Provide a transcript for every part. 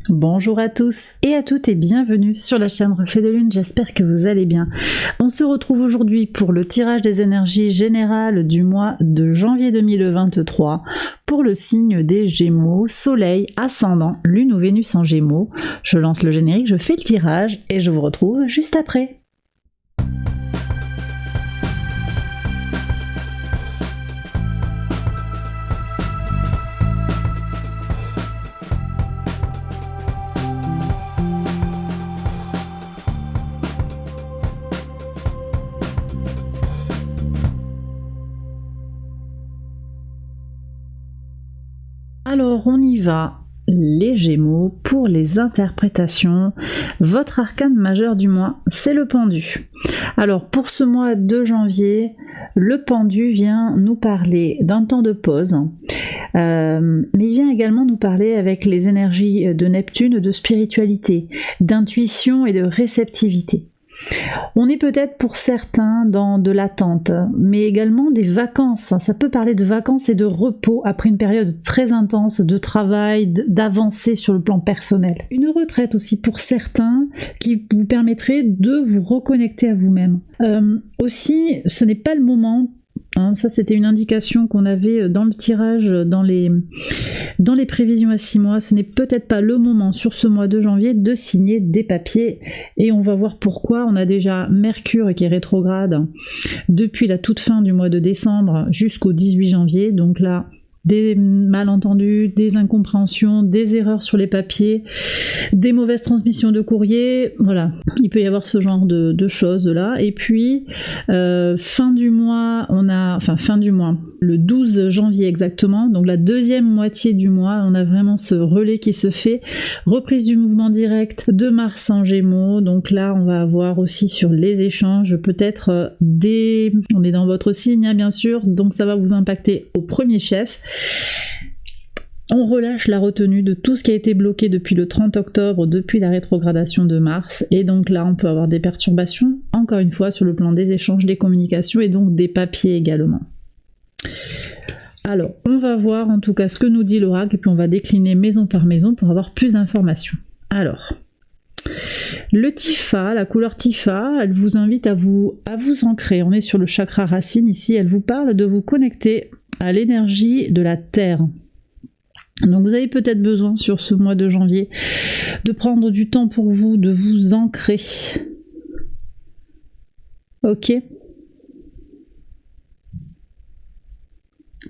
Bonjour à tous et à toutes et bienvenue sur la chaîne Reflet de Lune, j'espère que vous allez bien. On se retrouve aujourd'hui pour le tirage des énergies générales du mois de janvier 2023 pour le signe des Gémeaux, Soleil, Ascendant, Lune ou Vénus en Gémeaux. Je lance le générique, je fais le tirage et je vous retrouve juste après. Alors on y va, les Gémeaux, pour les interprétations. Votre arcane majeur du mois, c'est le pendu. Alors pour ce mois de janvier, le pendu vient nous parler d'un temps de pause, mais il vient également nous parler avec les énergies de Neptune, de spiritualité, d'intuition et de réceptivité. On est peut-être pour certains dans de l'attente, mais également des vacances. Ça peut parler de vacances et de repos après une période très intense de travail, d'avancée sur le plan personnel. Une retraite aussi pour certains qui vous permettrait de vous reconnecter à vous-même. Aussi, ce n'est pas le moment. Ça c'était une indication qu'on avait dans le tirage, dans les prévisions à 6 mois, ce n'est peut-être pas le moment sur ce mois de janvier de signer des papiers et on va voir pourquoi. On a déjà Mercure qui est rétrograde depuis la toute fin du mois de décembre jusqu'au 18 janvier, donc là des malentendus, des incompréhensions, des erreurs sur les papiers, des mauvaises transmissions de courrier, voilà, il peut y avoir ce genre de choses là. Et puis fin du mois, le 12 janvier exactement, donc la deuxième moitié du mois, on a vraiment ce relais qui se fait, reprise du mouvement direct de Mars en Gémeaux, donc là on va avoir aussi sur les échanges peut-être on est dans votre signe hein, bien sûr, donc ça va vous impacter au premier chef. On relâche la retenue de tout ce qui a été bloqué depuis le 30 octobre, depuis la rétrogradation de Mars, et donc là on peut avoir des perturbations, encore une fois sur le plan des échanges, des communications et donc des papiers également. Alors on va voir en tout cas ce que nous dit l'oracle, et puis on va décliner maison par maison pour avoir plus d'informations. Alors le Tifa, la couleur Tifa, elle vous invite à vous ancrer, on est sur le chakra racine ici, elle vous parle de vous connecter à l'énergie de la Terre. Donc vous avez peut-être besoin sur ce mois de janvier de prendre du temps pour vous, de vous ancrer. Ok.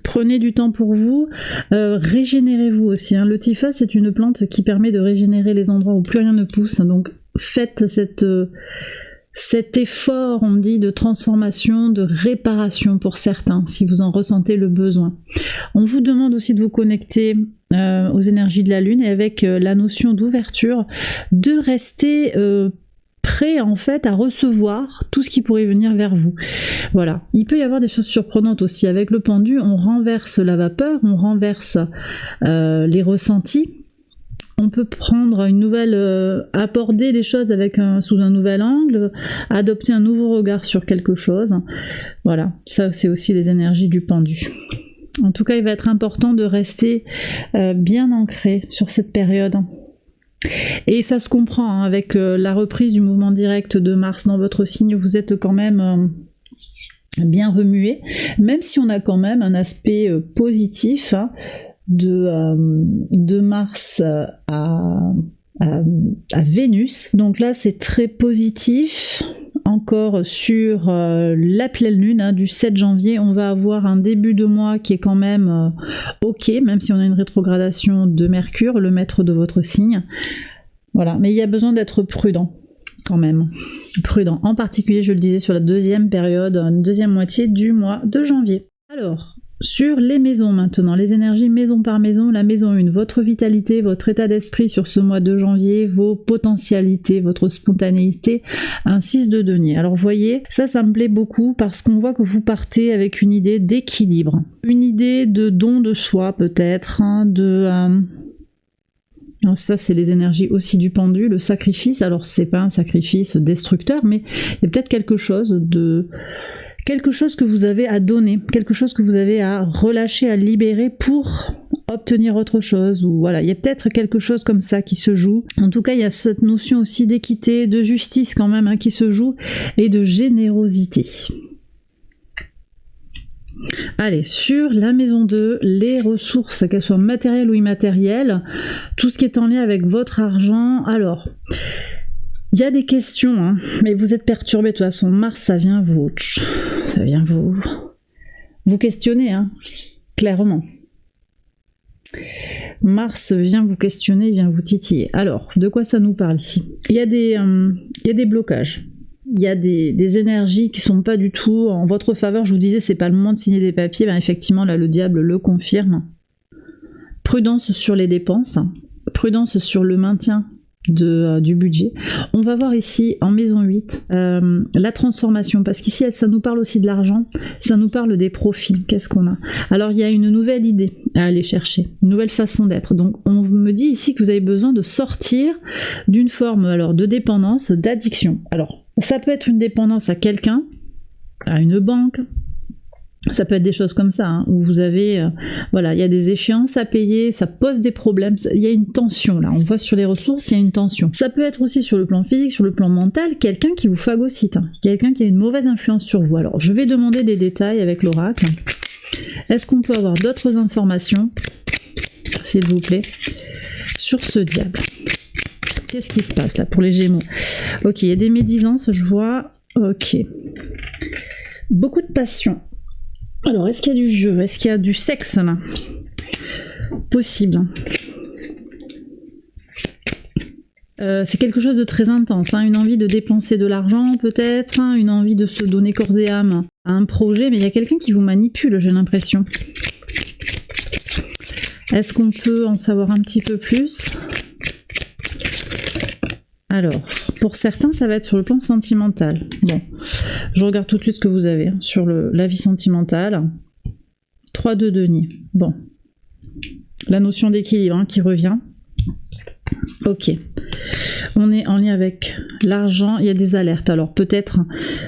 Prenez du temps pour vous, régénérez-vous aussi. Hein. Le Tifa, c'est une plante qui permet de régénérer les endroits où plus rien ne pousse. Donc faites cet effort, on dit, de transformation, de réparation pour certains, si vous en ressentez le besoin. On vous demande aussi de vous connecter aux énergies de la Lune, et avec la notion d'ouverture, de rester prêt en fait à recevoir tout ce qui pourrait venir vers vous. Voilà. Il peut y avoir des choses surprenantes aussi. Avec le pendu, on renverse la vapeur, on renverse les ressentis. On peut prendre une nouvelle, aborder les choses sous un nouvel angle, adopter un nouveau regard sur quelque chose. Voilà, ça c'est aussi les énergies du pendu. En tout cas, il va être important de rester bien ancré sur cette période. Et ça se comprend, hein, avec la reprise du mouvement direct de Mars dans votre signe, vous êtes quand même bien remué, même si on a quand même un aspect positif, hein, de Mars à Vénus. Donc là c'est très positif. Encore sur la pleine lune hein, du 7 janvier, on va avoir un début de mois qui est quand même ok, même si on a une rétrogradation de Mercure, le maître de votre signe. Voilà, mais il y a besoin d'être prudent quand même. Prudent, en particulier je le disais sur la deuxième période, deuxième moitié du mois de janvier. Alors, sur les maisons maintenant, les énergies maison par maison, la maison 1, votre vitalité, votre état d'esprit sur ce mois de janvier, vos potentialités, votre spontanéité, un 6 de denier. Alors vous voyez, ça me plaît beaucoup parce qu'on voit que vous partez avec une idée d'équilibre, une idée de don de soi peut-être, hein, ça c'est les énergies aussi du pendu, le sacrifice. Alors c'est pas un sacrifice destructeur, mais il y a peut-être quelque chose que vous avez à donner, quelque chose que vous avez à relâcher, à libérer pour obtenir autre chose, ou voilà, il y a peut-être quelque chose comme ça qui se joue. En tout cas, il y a cette notion aussi d'équité, de justice quand même, hein, qui se joue, et de générosité. Allez, sur la maison 2, les ressources, qu'elles soient matérielles ou immatérielles, tout ce qui est en lien avec votre argent. Alors, il y a des questions, hein, mais vous êtes perturbé de toute façon. Mars, ça vient vous questionner, hein, clairement. Mars vient vous questionner, vient vous titiller. Alors, de quoi ça nous parle ici? Il y a des blocages. Il y a des énergies qui sont pas du tout en votre faveur. Je vous disais, c'est pas le moment de signer des papiers. Ben effectivement, là, le diable le confirme. Prudence sur les dépenses, prudence sur le maintien du budget. On va voir ici en maison 8 la transformation, parce qu'ici ça nous parle aussi de l'argent, ça nous parle des profits. Qu'est-ce qu'on a? Alors il y a une nouvelle idée à aller chercher, une nouvelle façon d'être. Donc on me dit ici que vous avez besoin de sortir d'une forme alors de dépendance, d'addiction. Alors ça peut être une dépendance à quelqu'un, à une banque. Ça peut être des choses comme ça, hein, où vous avez, voilà, il y a des échéances à payer, ça pose des problèmes, il y a une tension là, on voit sur les ressources, il y a une tension. Ça peut être aussi sur le plan physique, sur le plan mental, quelqu'un qui vous phagocyte, hein, quelqu'un qui a une mauvaise influence sur vous. Alors, je vais demander des détails avec l'oracle. Est-ce qu'on peut avoir d'autres informations, s'il vous plaît, sur ce diable? Qu'est-ce qui se passe là pour les Gémeaux? Ok, il y a des médisances, je vois, ok. Beaucoup de passion. Alors, est-ce qu'il y a du jeu? Est-ce qu'il y a du sexe là? Possible. C'est quelque chose de très intense, hein, une envie de dépenser de l'argent peut-être, hein, une envie de se donner corps et âme à un projet, mais il y a quelqu'un qui vous manipule, j'ai l'impression. Est-ce qu'on peut en savoir un petit peu plus? Alors, pour certains, ça va être sur le plan sentimental. Bon, je regarde tout de suite ce que vous avez hein, sur la vie sentimentale. 3 de denier. Bon. La notion d'équilibre hein, qui revient. Ok. On est en lien avec l'argent, il y a des alertes. Alors peut-être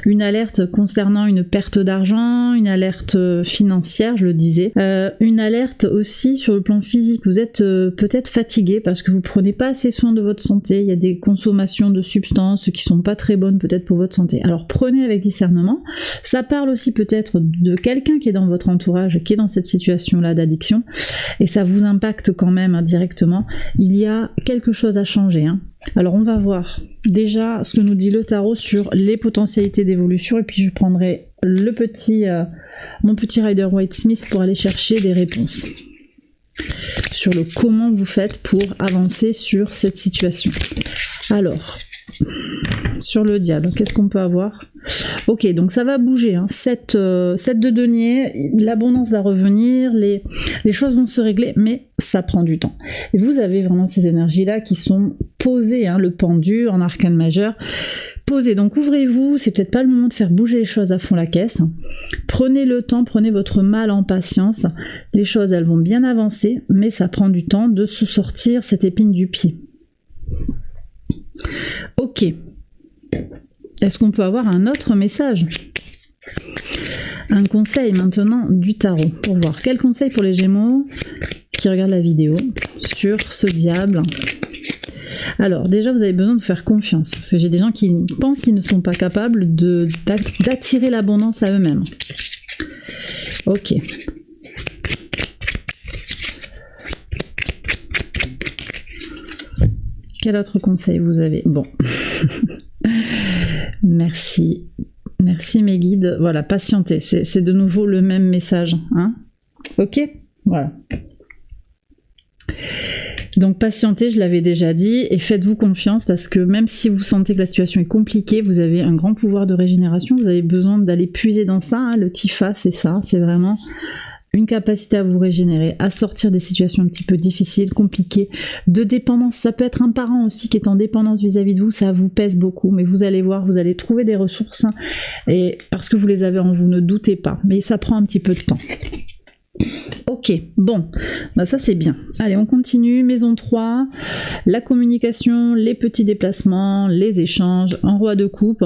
une alerte concernant une perte d'argent, une alerte financière, je le disais. Une alerte aussi sur le plan physique. Vous êtes peut-être fatigué parce que vous prenez pas assez soin de votre santé. Il y a des consommations de substances qui sont pas très bonnes peut-être pour votre santé. Alors prenez avec discernement. Ça parle aussi peut-être de quelqu'un qui est dans votre entourage, qui est dans cette situation-là d'addiction. Et ça vous impacte quand même hein, directement. Il y a quelque chose à changer. Hein. Alors on va voir déjà ce que nous dit le tarot sur les potentialités d'évolution et puis je prendrai mon petit Rider-Waite-Smith pour aller chercher des réponses sur le comment vous faites pour avancer sur cette situation. Alors, sur le diable, qu'est-ce qu'on peut avoir? Ok, donc ça va bouger, hein. 7 de denier, l'abondance va revenir, les choses vont se régler, mais ça prend du temps. Et vous avez vraiment ces énergies-là qui sont posées, hein, le pendu en arcane majeur, posé. Donc ouvrez-vous, c'est peut-être pas le moment de faire bouger les choses à fond la caisse. Prenez le temps, prenez votre mal en patience. Les choses, elles vont bien avancer, mais ça prend du temps de se sortir cette épine du pied. Ok. Est-ce qu'on peut avoir un autre message? Un conseil maintenant du tarot pour voir. Quel conseil pour les Gémeaux qui regardent la vidéo sur ce diable? Alors déjà vous avez besoin de faire confiance parce que j'ai des gens qui pensent qu'ils ne sont pas capables d'attirer l'abondance à eux-mêmes. Ok. Quel autre conseil vous avez? Bon. Merci. Merci mes guides. Voilà, patientez. C'est de nouveau le même message. Hein? Ok? Voilà. Donc patientez, je l'avais déjà dit, et faites-vous confiance parce que même si vous sentez que la situation est compliquée, vous avez un grand pouvoir de régénération, vous avez besoin d'aller puiser dans ça. Hein? Le Tifa, c'est ça. C'est vraiment une capacité à vous régénérer, à sortir des situations un petit peu difficiles, compliquées, de dépendance. Ça peut être un parent aussi qui est en dépendance vis-à-vis de vous, ça vous pèse beaucoup, mais vous allez voir, vous allez trouver des ressources, hein, et parce que vous les avez en vous, ne doutez pas, mais ça prend un petit peu de temps. Ok, bon, bah ça c'est bien. Allez, on continue. Maison 3, la communication, les petits déplacements, les échanges, un roi de coupe.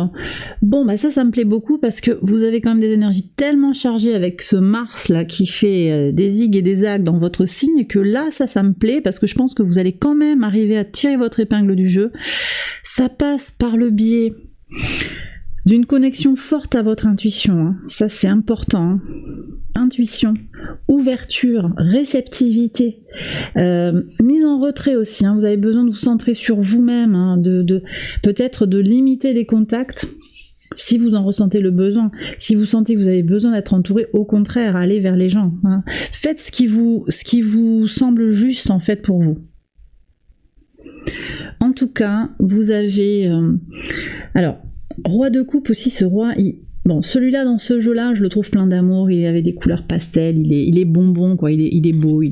Bon, bah ça me plaît beaucoup parce que vous avez quand même des énergies tellement chargées avec ce Mars là qui fait des zigs et des zags dans votre signe que là, ça me plaît parce que je pense que vous allez quand même arriver à tirer votre épingle du jeu. Ça passe par le biais d'une connexion forte à votre intuition, hein. Ça c'est important, hein. Intuition, ouverture, réceptivité, mise en retrait aussi, hein. Vous avez besoin de vous centrer sur vous-même, hein, peut-être de limiter les contacts si vous en ressentez le besoin. Si vous sentez que vous avez besoin d'être entouré, au contraire, allez vers les gens, hein. Faites ce qui vous semble juste en fait pour vous. En tout cas, vous avez... alors, roi de coupe aussi, ce roi, bon, celui-là dans ce jeu-là, je le trouve plein d'amour, il avait des couleurs pastel, il est bonbon, quoi, il est beau,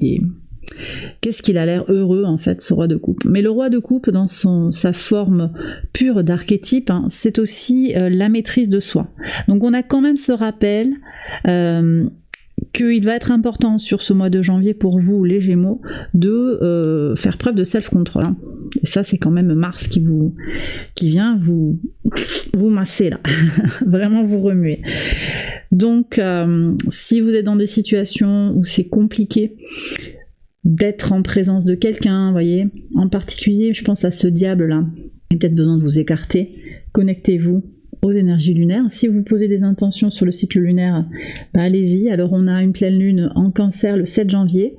Qu'est-ce qu'il a l'air heureux en fait, ce roi de coupe. Mais le roi de coupe, dans sa forme pure d'archétype, hein, c'est aussi la maîtrise de soi. Donc on a quand même ce rappel qu'il va être important sur ce mois de janvier pour vous, les Gémeaux, de faire preuve de self-control, hein. Et ça, c'est quand même Mars qui vient vous masser là, vraiment vous remuer. Donc, si vous êtes dans des situations où c'est compliqué d'être en présence de quelqu'un, vous voyez, en particulier, je pense à ce diable là, il a peut-être besoin de vous écarter, connectez-vous aux énergies lunaires. Si vous posez des intentions sur le cycle lunaire, bah allez-y. Alors on a une pleine lune en Cancer le 7 janvier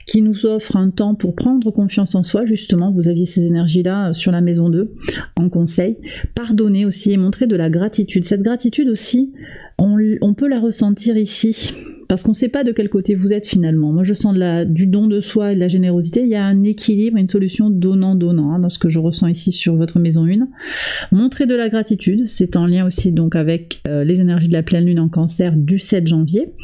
qui nous offre un temps pour prendre confiance en soi, justement. Vous aviez ces énergies-là sur la maison 2 en conseil. Pardonner aussi et montrer de la gratitude. Cette gratitude aussi, on peut la ressentir ici parce qu'on ne sait pas de quel côté vous êtes finalement. Moi je sens du don de soi et de la générosité. Il y a un équilibre, une solution donnant-donnant, hein, dans ce que je ressens ici sur votre maison 1. Montrer de la gratitude, c'est en lien aussi donc avec les énergies de la pleine lune en Cancer du 7 janvier.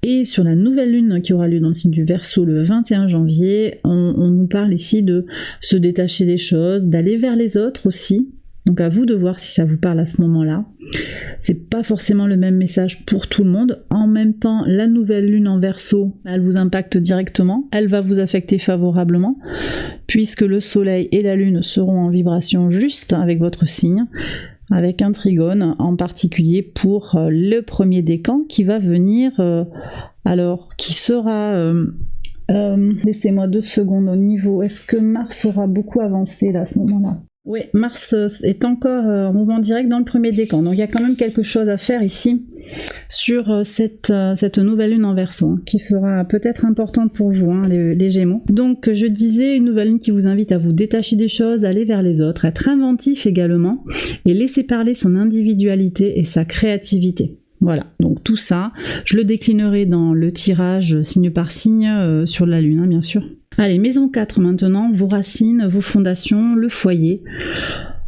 Et sur la nouvelle lune qui aura lieu dans le signe du Verseau le 21 janvier, on nous parle ici de se détacher des choses, d'aller vers les autres aussi. Donc à vous de voir si ça vous parle à ce moment-là. C'est pas forcément le même message pour tout le monde. En même temps, la nouvelle lune en Verseau, elle vous impacte directement. Elle va vous affecter favorablement puisque le soleil et la lune seront en vibration juste avec votre signe, avec un trigone en particulier pour le premier décan qui va venir, qui sera... laissez-moi 2 secondes au niveau. Est-ce que Mars aura beaucoup avancé là à ce moment-là ? Oui, Mars est encore en mouvement direct dans le premier décan. Donc il y a quand même quelque chose à faire ici sur cette nouvelle lune en Verseau, hein, qui sera peut-être importante pour vous, hein, les Gémeaux. Donc je disais, une nouvelle lune qui vous invite à vous détacher des choses, aller vers les autres, être inventif également et laisser parler son individualité et sa créativité. Voilà, donc tout ça, je le déclinerai dans le tirage signe par signe sur la lune, hein, bien sûr. Allez, maison 4 maintenant, vos racines, vos fondations, le foyer.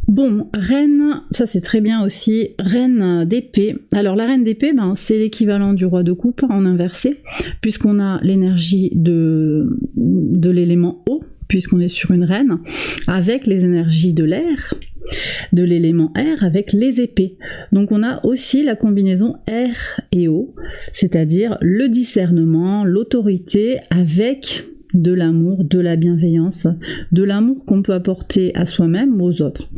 Bon, reine, ça c'est très bien aussi, reine d'épée. Alors la reine d'épée, c'est l'équivalent du roi de coupe en inversé, puisqu'on a l'énergie de l'élément eau, puisqu'on est sur une reine, avec les énergies de l'air, de l'élément air, avec les épées. Donc on a aussi la combinaison air et eau, c'est-à-dire le discernement, l'autorité avec de l'amour, de la bienveillance, de l'amour qu'on peut apporter à soi-même ou aux autres.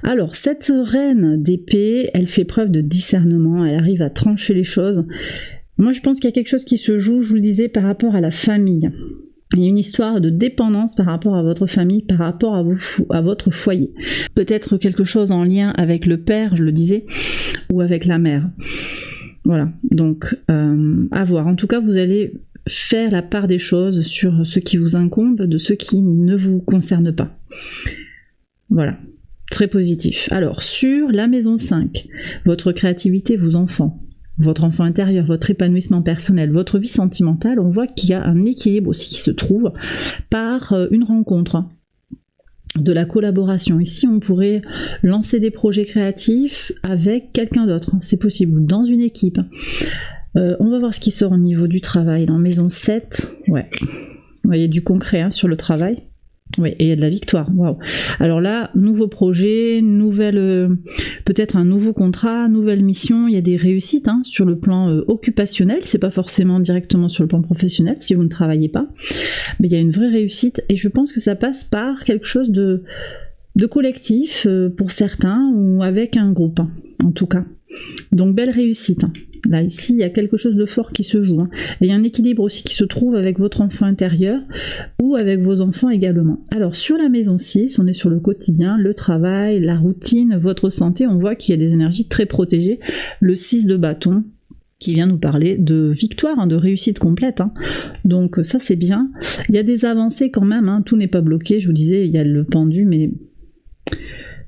Alors cette reine d'épée, elle fait preuve de discernement, elle arrive à trancher les choses. Moi je pense qu'il y a quelque chose qui se joue, je vous le disais, par rapport à la famille. Il y a une histoire de dépendance par rapport à votre famille, par rapport à votre foyer. Peut-être quelque chose en lien avec le père, je le disais, ou avec la mère. Voilà, donc à voir. En tout cas, vous allez faire la part des choses sur ce qui vous incombe, de ce qui ne vous concerne pas. Voilà, très positif. Alors, sur la maison 5, votre créativité, vos enfants, votre enfant intérieur, votre épanouissement personnel, votre vie sentimentale, on voit qu'il y a un équilibre aussi qui se trouve par une rencontre, de la collaboration. Ici, on pourrait lancer des projets créatifs avec quelqu'un d'autre, c'est possible, dans une équipe. On va voir ce qui sort au niveau du travail. Dans maison 7, ouais. Vous voyez du concret, hein, sur le travail. Oui, et il y a de la victoire, waouh. Alors là, nouveau projet, peut-être un nouveau contrat, nouvelle mission, il y a des réussites hein, sur le plan occupationnel, c'est pas forcément directement sur le plan professionnel si vous ne travaillez pas, mais il y a une vraie réussite et je pense que ça passe par quelque chose de collectif pour certains ou avec un groupe, hein, en tout cas. Donc belle réussite. Hein. Là, ici, il y a quelque chose de fort qui se joue. Hein. Et il y a un équilibre aussi qui se trouve avec votre enfant intérieur ou avec vos enfants également. Alors, sur la maison 6, on est sur le quotidien, le travail, la routine, votre santé. On voit qu'il y a des énergies très protégées. Le 6 de bâton qui vient nous parler de victoire, hein, de réussite complète. Hein. Donc ça, c'est bien. Il y a des avancées quand même. Hein. Tout n'est pas bloqué. Je vous disais, il y a le pendu, mais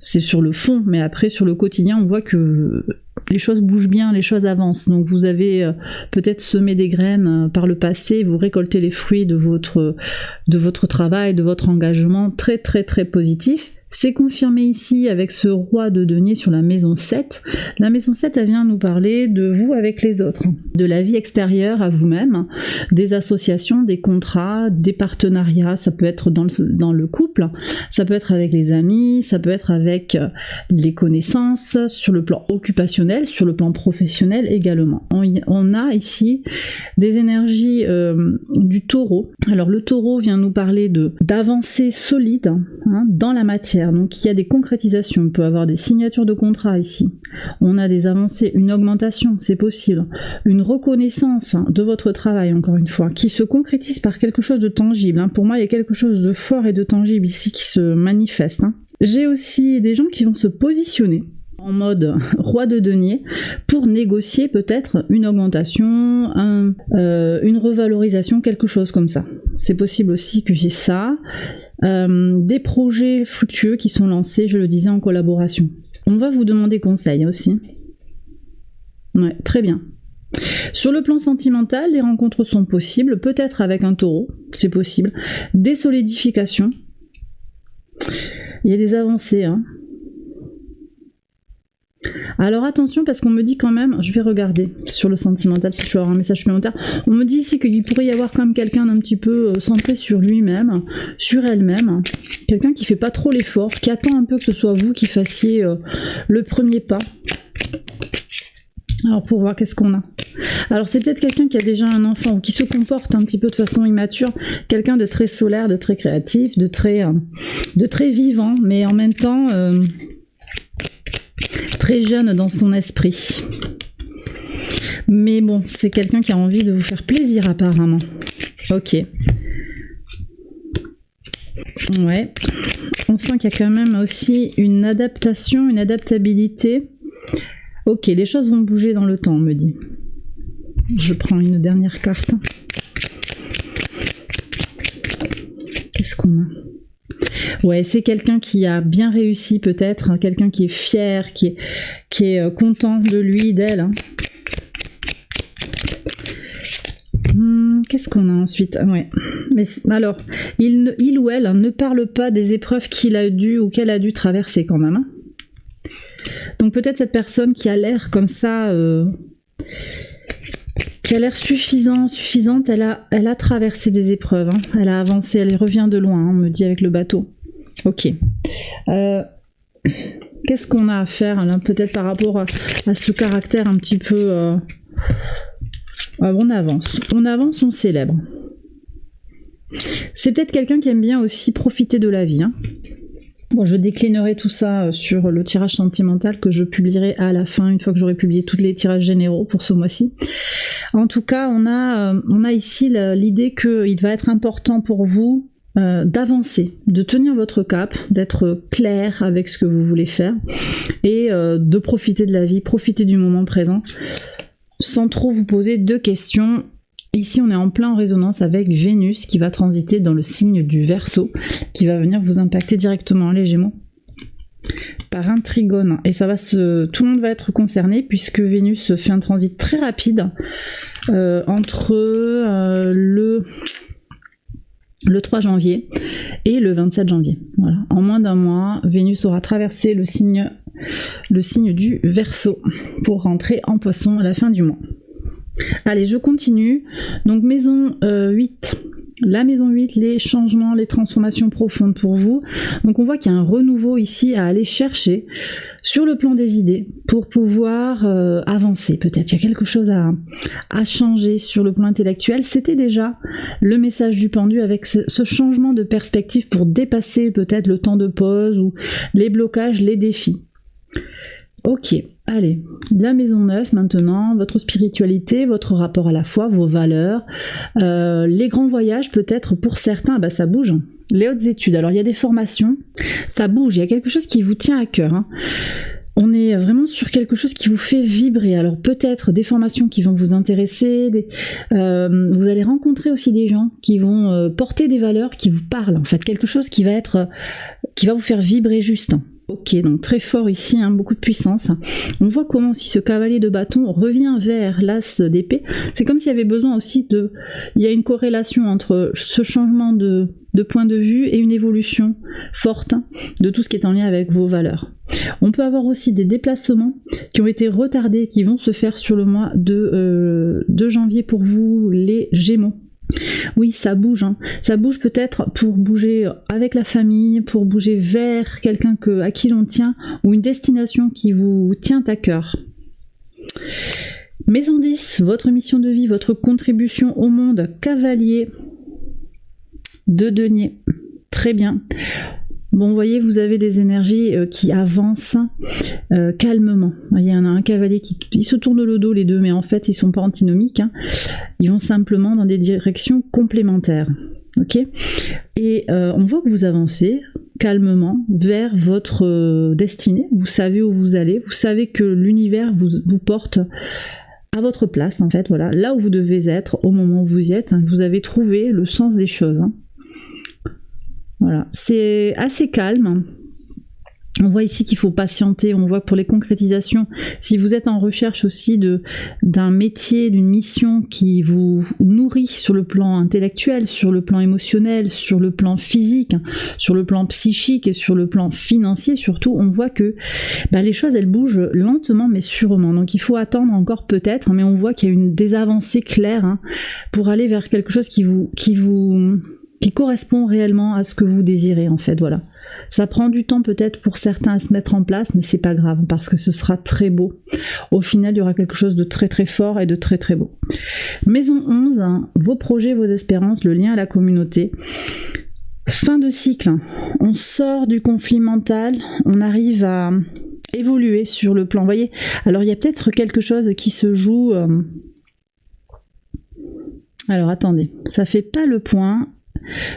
c'est sur le fond. Mais après, sur le quotidien, on voit que les choses bougent bien, les choses avancent. Donc vous avez peut-être semé des graines par le passé, vous récoltez les fruits de votre travail, de votre engagement très très très positif. C'est confirmé ici avec ce roi de denier sur la maison 7. La maison 7, elle vient nous parler de vous avec les autres, de la vie extérieure à vous-même, des associations, des contrats, des partenariats. Ça peut être dans le couple, ça peut être avec les amis, ça peut être avec les connaissances, sur le plan occupationnel, sur le plan professionnel également. On a ici des énergies du taureau. Alors le taureau vient nous parler d'avancées solides hein, dans la matière. Donc il y a des concrétisations, on peut avoir des signatures de contrats ici. On a des avancées, une augmentation, c'est possible. Une reconnaissance de votre travail, encore une fois, qui se concrétise par quelque chose de tangible. Hein. Pour moi, il y a quelque chose de fort et de tangible ici qui se manifeste. Hein. J'ai aussi des gens qui vont se positionner en mode roi de denier pour négocier peut-être une augmentation, une revalorisation, quelque chose comme ça. C'est possible aussi que j'ai ça. Des projets fructueux qui sont lancés, je le disais, en collaboration. On va vous demander conseil aussi. Ouais, très bien. Sur le plan sentimental, les rencontres sont possibles, peut-être avec un taureau, c'est possible. Des solidifications. Il y a des avancées, hein. Alors attention parce qu'on me dit quand même, je vais regarder sur le sentimental si je peux avoir un message supplémentaire, on me dit ici qu'il pourrait y avoir quand même quelqu'un d'un petit peu centré sur lui-même, sur elle-même, quelqu'un qui fait pas trop l'effort, qui attend un peu que ce soit vous qui fassiez le premier pas. Alors pour voir qu'est-ce qu'on a. Alors c'est peut-être quelqu'un qui a déjà un enfant ou qui se comporte un petit peu de façon immature, quelqu'un de très solaire, de très créatif, de très vivant, mais en même temps très jeune dans son esprit. Mais bon, c'est quelqu'un qui a envie de vous faire plaisir apparemment. Ok. Ouais. On sent qu'il y a quand même aussi une adaptation, une adaptabilité. Ok, les choses vont bouger dans le temps, on me dit. Je prends une dernière carte. Qu'est-ce qu'on a ? Ouais, c'est quelqu'un qui a bien réussi peut-être, hein, quelqu'un qui est fier, qui est content de lui, d'elle. Hein. Qu'est-ce qu'on a ensuite ? Ouais. Mais alors, il ou elle ne parle pas des épreuves qu'il a dû ou qu'elle a dû traverser quand même. Hein. Donc peut-être cette personne qui a l'air comme ça, qui a l'air suffisante, elle a traversé des épreuves, hein. Elle a avancé, elle revient de loin, hein, on me dit avec le bateau. Ok. Qu'est-ce qu'on a à faire là, peut-être par rapport à ce caractère un petit peu... on avance, on célèbre. C'est peut-être quelqu'un qui aime bien aussi profiter de la vie, hein. Bon, je déclinerai tout ça sur le tirage sentimental que je publierai à la fin, une fois que j'aurai publié tous les tirages généraux pour ce mois-ci. En tout cas, on a ici l'idée qu'il va être important pour vous d'avancer, de tenir votre cap, d'être clair avec ce que vous voulez faire et de profiter de la vie, profiter du moment présent sans trop vous poser de questions. Ici, on est en plein en résonance avec Vénus qui va transiter dans le signe du Verseau, qui va venir vous impacter directement, les Gémeaux, par un trigone. Et ça va tout le monde va être concerné puisque Vénus fait un transit très rapide entre le 3 janvier et le 27 janvier. Voilà. En moins d'un mois, Vénus aura traversé le signe du Verseau pour rentrer en Poisson à la fin du mois. Allez, je continue. Donc maison 8, La maison 8, les changements, les transformations profondes pour vous. Donc on voit qu'il y a un renouveau ici à aller chercher sur le plan des idées pour pouvoir avancer peut-être. Il y a quelque chose à changer sur le plan intellectuel. C'était déjà le message du pendu avec ce changement de perspective pour dépasser peut-être le temps de pause ou les blocages, les défis. Ok, allez, la maison 9 maintenant, votre spiritualité, votre rapport à la foi, vos valeurs, les grands voyages peut-être pour certains, bah ça bouge. Les hautes études, alors il y a des formations, ça bouge, il y a quelque chose qui vous tient à cœur. Hein. On est vraiment sur quelque chose qui vous fait vibrer. Alors peut-être des formations qui vont vous intéresser, vous allez rencontrer aussi des gens qui vont porter des valeurs qui vous parlent en fait, quelque chose qui va vous faire vibrer juste. Ok, donc très fort ici, hein, beaucoup de puissance. On voit comment aussi ce cavalier de bâton revient vers l'as d'épée. C'est comme s'il y avait besoin aussi il y a une corrélation entre ce changement de point de vue et une évolution forte de tout ce qui est en lien avec vos valeurs. On peut avoir aussi des déplacements qui ont été retardés, qui vont se faire sur le mois de janvier pour vous, les Gémeaux. Oui, ça bouge. Hein. Ça bouge peut-être pour bouger avec la famille, pour bouger vers quelqu'un à qui l'on tient, ou une destination qui vous tient à cœur. Maison 10, votre mission de vie, votre contribution au monde, cavalier de denier. Très bien. Bon, vous voyez, vous avez des énergies qui avancent calmement. Il y en a un cavalier qui se tourne le dos les deux, mais en fait, ils sont pas antinomiques. Hein. Ils vont simplement dans des directions complémentaires. Ok ? Et on voit que vous avancez calmement vers votre destinée. Vous savez où vous allez. Vous savez que l'univers vous porte à votre place, en fait. Voilà, là où vous devez être au moment où vous y êtes. Hein. Vous avez trouvé le sens des choses. Hein. Voilà, c'est assez calme. On voit ici qu'il faut patienter, on voit pour les concrétisations, si vous êtes en recherche aussi d'un métier, d'une mission qui vous nourrit sur le plan intellectuel, sur le plan émotionnel, sur le plan physique, sur le plan psychique et sur le plan financier surtout, on voit que les choses elles bougent lentement mais sûrement. Donc il faut attendre encore peut-être, mais on voit qu'il y a des avancées claires pour aller vers quelque chose qui correspond réellement à ce que vous désirez en fait, voilà. Ça prend du temps peut-être pour certains à se mettre en place, mais c'est pas grave parce que ce sera très beau. Au final, il y aura quelque chose de très très fort et de très très beau. Maison 11, vos projets, vos espérances, le lien à la communauté. Fin de cycle, on sort du conflit mental, on arrive à évoluer sur le plan, vous voyez. Alors il y a peut-être quelque chose qui se joue... Alors attendez, ça fait pas le point...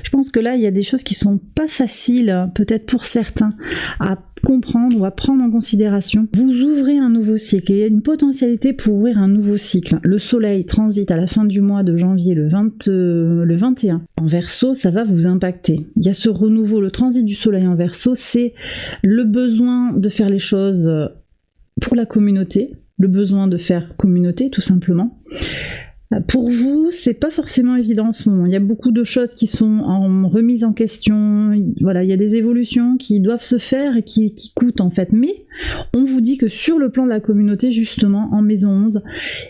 Je pense que là, il y a des choses qui sont pas faciles, peut-être pour certains, à comprendre ou à prendre en considération. Vous ouvrez un nouveau cycle, et il y a une potentialité pour ouvrir un nouveau cycle. Le soleil transite à la fin du mois de janvier, le 21. En Verseau, ça va vous impacter. Il y a ce renouveau, le transit du soleil en Verseau, c'est le besoin de faire les choses pour la communauté, le besoin de faire communauté, tout simplement. Pour vous, c'est pas forcément évident en ce moment. Il y a beaucoup de choses qui sont en remise en question. Voilà, il y a des évolutions qui doivent se faire et qui coûtent en fait. Mais on vous dit que sur le plan de la communauté, justement, en maison 11,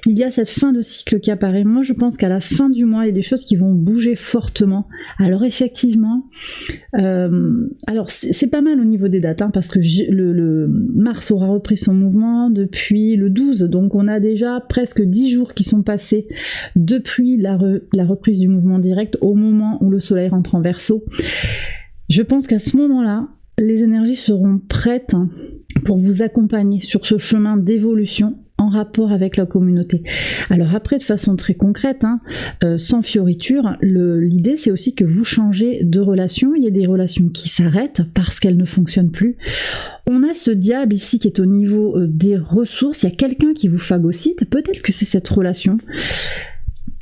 il y a cette fin de cycle qui apparaît. Moi, je pense qu'à la fin du mois, il y a des choses qui vont bouger fortement. Alors effectivement, alors c'est pas mal au niveau des dates, parce que le Mars aura repris son mouvement depuis le 12. Donc on a déjà presque 10 jours qui sont passés depuis la reprise du mouvement direct au moment où le soleil rentre en Verseau. Je pense qu'à ce moment-là, les énergies seront prêtes pour vous accompagner sur ce chemin d'évolution en rapport avec la communauté. Alors après, de façon très concrète, sans fioriture, l'idée c'est aussi que vous changez de relation. Il y a des relations qui s'arrêtent parce qu'elles ne fonctionnent plus. On a ce diable ici qui est au niveau des ressources. Il y a quelqu'un qui vous phagocyte. Peut-être que c'est cette relation.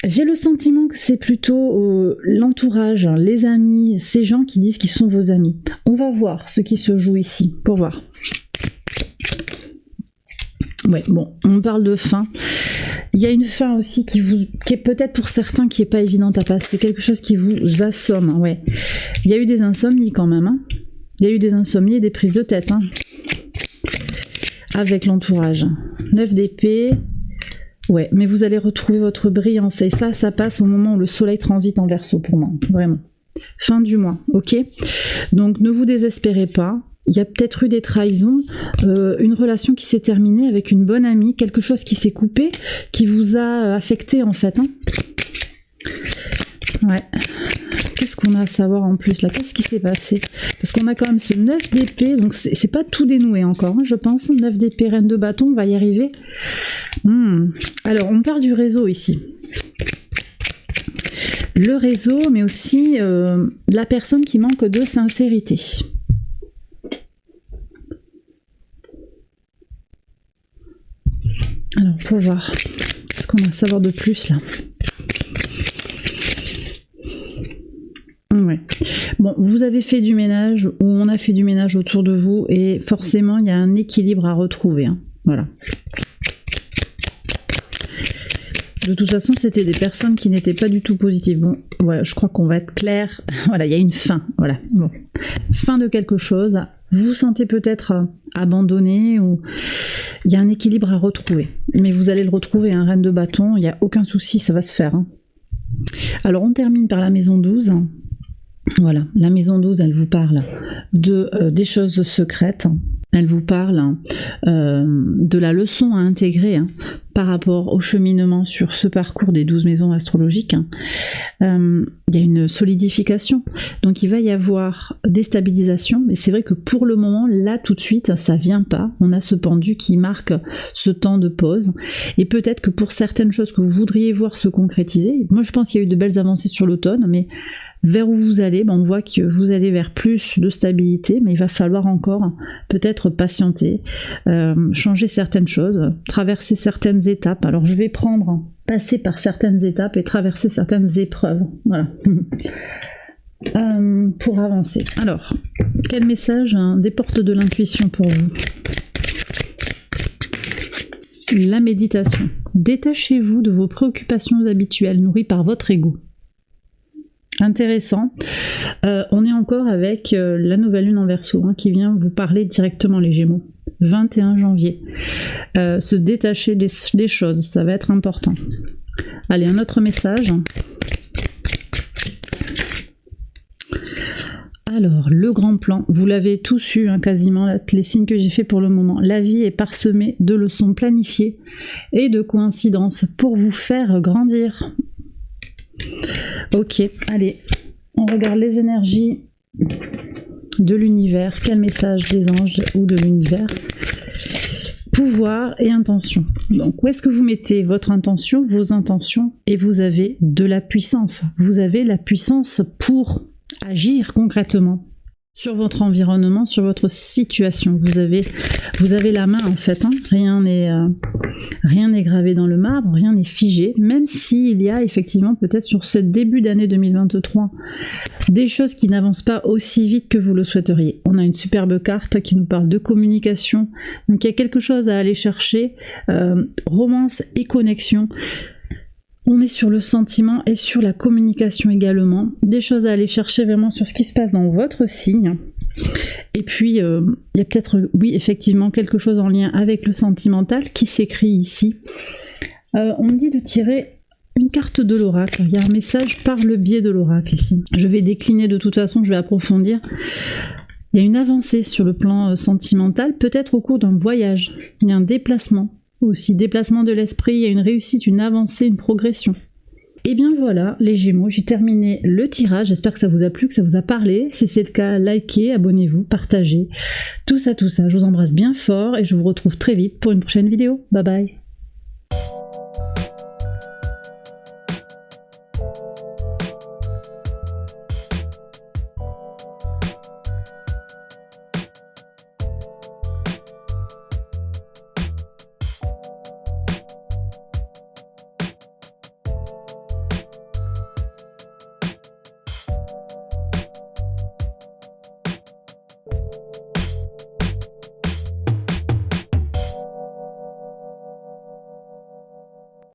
J'ai le sentiment que c'est plutôt l'entourage, les amis, ces gens qui disent qu'ils sont vos amis. On va voir ce qui se joue ici, pour voir. Ouais, bon, on parle de fin. Il y a une fin aussi qui est peut-être pour certains qui est pas évidente à passer, quelque chose qui vous assomme, ouais. Il y a eu des insomnies quand même, Il y a eu des insomnies et des prises de tête, avec l'entourage. 9 d'épée, Ouais, mais vous allez retrouver votre brillance et ça passe au moment où le soleil transite en Verseau pour moi, vraiment. Fin du mois, ok? Donc ne vous désespérez pas. Il y a peut-être eu des trahisons, une relation qui s'est terminée avec une bonne amie, quelque chose qui s'est coupé, qui vous a affecté en fait. Hein. Ouais. Qu'est-ce qu'on a à savoir en plus là? Qu'est-ce qui s'est passé? Parce qu'on a quand même ce 9 d'épée, donc c'est pas tout dénoué encore, hein, je pense. 9 d'épée, reine de bâton, on va y arriver. Alors, on part du réseau ici. Le réseau, mais aussi la personne qui manque de sincérité. Alors, pour voir, qu'est-ce qu'on a à savoir de plus là? Ouais. Bon, vous avez fait du ménage, ou on a fait du ménage autour de vous, et forcément, il y a un équilibre à retrouver. Hein. Voilà. De toute façon, c'était des personnes qui n'étaient pas du tout positives. Bon, ouais, je crois qu'on va être clair. Voilà, il y a une fin. Voilà. Bon. Fin de quelque chose. Vous vous sentez peut-être abandonné, ou il y a un équilibre à retrouver. Mais vous allez le retrouver, hein, reine de bâton, il n'y a aucun souci, ça va se faire. Hein. Alors, on termine par la maison 12. Voilà, la maison 12, elle vous parle des choses secrètes, elle vous parle de la leçon à intégrer par rapport au cheminement sur ce parcours des 12 maisons astrologiques. Il y a une solidification, donc il va y avoir des stabilisations, mais c'est vrai que pour le moment, là tout de suite, ça vient pas. On a ce pendu qui marque ce temps de pause, et peut-être que pour certaines choses que vous voudriez voir se concrétiser, moi je pense qu'il y a eu de belles avancées sur l'automne, mais vers où vous allez, on voit que vous allez vers plus de stabilité, mais il va falloir encore peut-être patienter, changer certaines choses, traverser certaines étapes. Alors je vais passer par certaines étapes et traverser certaines épreuves. Voilà. Pour avancer. Alors, quel message des portes de l'intuition pour vous? La méditation. Détachez-vous de vos préoccupations habituelles nourries par votre ego. Intéressant. On est encore avec la nouvelle lune en Verseau qui vient vous parler directement, les Gémeaux. 21 janvier. Se détacher des choses, ça va être important. Allez, un autre message. Alors, le grand plan, vous l'avez tous eu quasiment, les signes que j'ai fait pour le moment. La vie est parsemée de leçons planifiées et de coïncidences pour vous faire grandir. Ok, allez, on regarde les énergies de l'univers. Quel message des anges ou de l'univers? Pouvoir et intention. Donc, où est-ce que vous mettez votre intention, vos intentions, et vous avez de la puissance. Vous avez la puissance pour agir concrètement sur votre environnement, sur votre situation. Vous avez la main en fait. Rien n'est gravé dans le marbre, rien n'est figé, même s'il y a effectivement peut-être sur ce début d'année 2023 des choses qui n'avancent pas aussi vite que vous le souhaiteriez. On a une superbe carte qui nous parle de communication, donc il y a quelque chose à aller chercher, romance et connexion. On est sur le sentiment et sur la communication également. Des choses à aller chercher vraiment sur ce qui se passe dans votre signe. Et puis, il y a peut-être, oui, effectivement, quelque chose en lien avec le sentimental qui s'écrit ici. On me dit de tirer une carte de l'oracle. Il y a un message par le biais de l'oracle ici. Je vais décliner de toute façon, je vais approfondir. Il y a une avancée sur le plan sentimental, peut-être au cours d'un voyage. Il y a un déplacement. Aussi, déplacement de l'esprit, il y a une réussite, une avancée, une progression. Et bien voilà, les Gémeaux, j'ai terminé le tirage. J'espère que ça vous a plu, que ça vous a parlé. Si c'est le cas, likez, abonnez-vous, partagez. Tout ça, je vous embrasse bien fort et je vous retrouve très vite pour une prochaine vidéo. Bye bye.